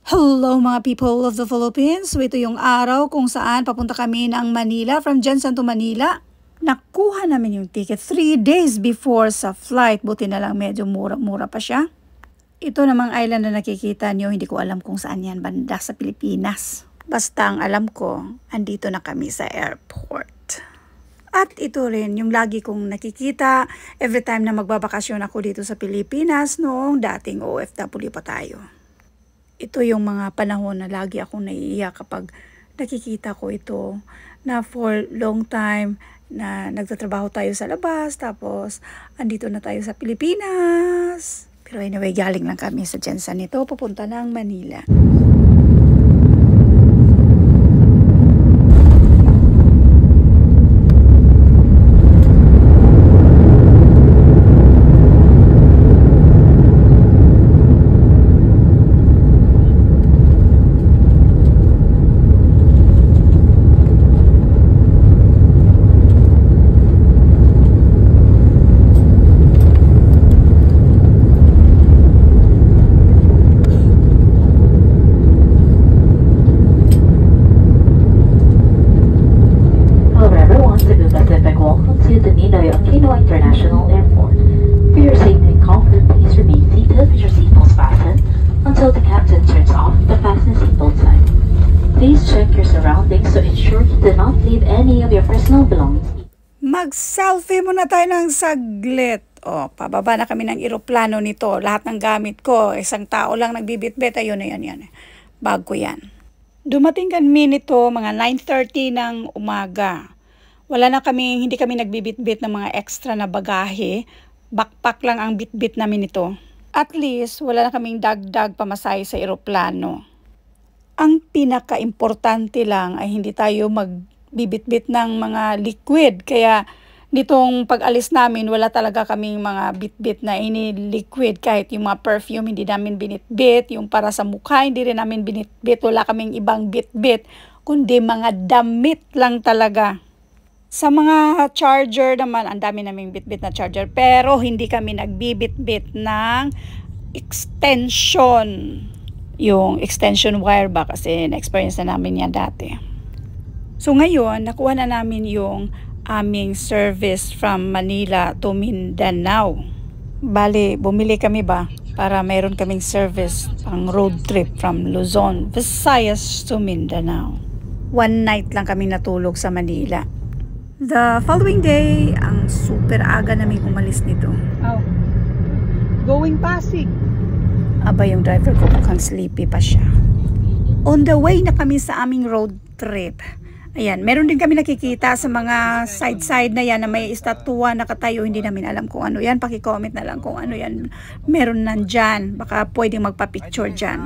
Hello mga people of the Philippines. So ito yung araw kung saan papunta kami ng Manila, from Jensen to Manila. Nakuha namin yung ticket 3 days before sa flight. Buti na lang medyo mura-mura pa siya. Ito namang island na nakikita nyo, hindi ko alam kung saan yan, banda sa Pilipinas. Basta ang alam ko, andito na kami sa airport. At ito rin yung lagi kong nakikita every time na magbabakasyon ako dito sa Pilipinas noong dating OFW pa tayo. Ito yung mga panahon na lagi akong naiiyak kapag nakikita ko ito na for long time na nagtatrabaho tayo sa labas tapos andito na tayo sa Pilipinas. Pero anyway, galing lang kami sa Jensen nito, papunta ng Manila. International Airport. For your safety and comfort, please remain seated with your seatbelts fastened until the captain turns off the fasten seatbelt sign. Please check your surroundings to ensure you do not leave any of your personal belongings. Mag-selfie muna tayo ng saglit. Pababa na kami ng eroplano nito. Lahat ng gamit ko, isang tao lang nagbibitbit. Ayun na yan. Bag ko yan. Dumating kami nito mga 9:30 ng umaga. Hindi kami nagbibitbit ng mga extra na bagahe. Backpack lang ang bitbit namin ito. At least, wala na kaming dagdag pamasahe sa eroplano. Ang pinaka-importante lang ay hindi tayo magbibitbit ng mga liquid. Kaya nitong pag-alis namin, wala talaga kaming mga bitbit na ini-liquid. Kahit yung mga perfume, hindi namin binitbit. Yung para sa mukha, hindi rin namin binitbit. Wala kaming ibang bitbit, kundi mga damit lang talaga. Sa mga charger naman, ang dami naming bitbit na charger. Pero hindi kami nagbibitbit ng extension. Yung extension wire ba? Kasi na-experience na namin yan dati. So ngayon, nakuha na namin yung aming service from Manila to Mindanao. Bali, bumili kami ba? Para mayroon kaming service pang road trip from Luzon, Visayas to Mindanao. 1 night lang kami natulog sa Manila. The following day, ang super aga namin umalis nito. Going Pasig. Aba, yung driver ko mukhang sleepy pa siya. On the way na kami sa aming road trip. Ayan, meron din kami nakikita sa mga side-side na yan na may estatwa nakatayo. Hindi namin alam kung ano yan. Paki-comment na lang kung ano yan. Meron nandyan. Baka pwedeng magpa-picture dyan.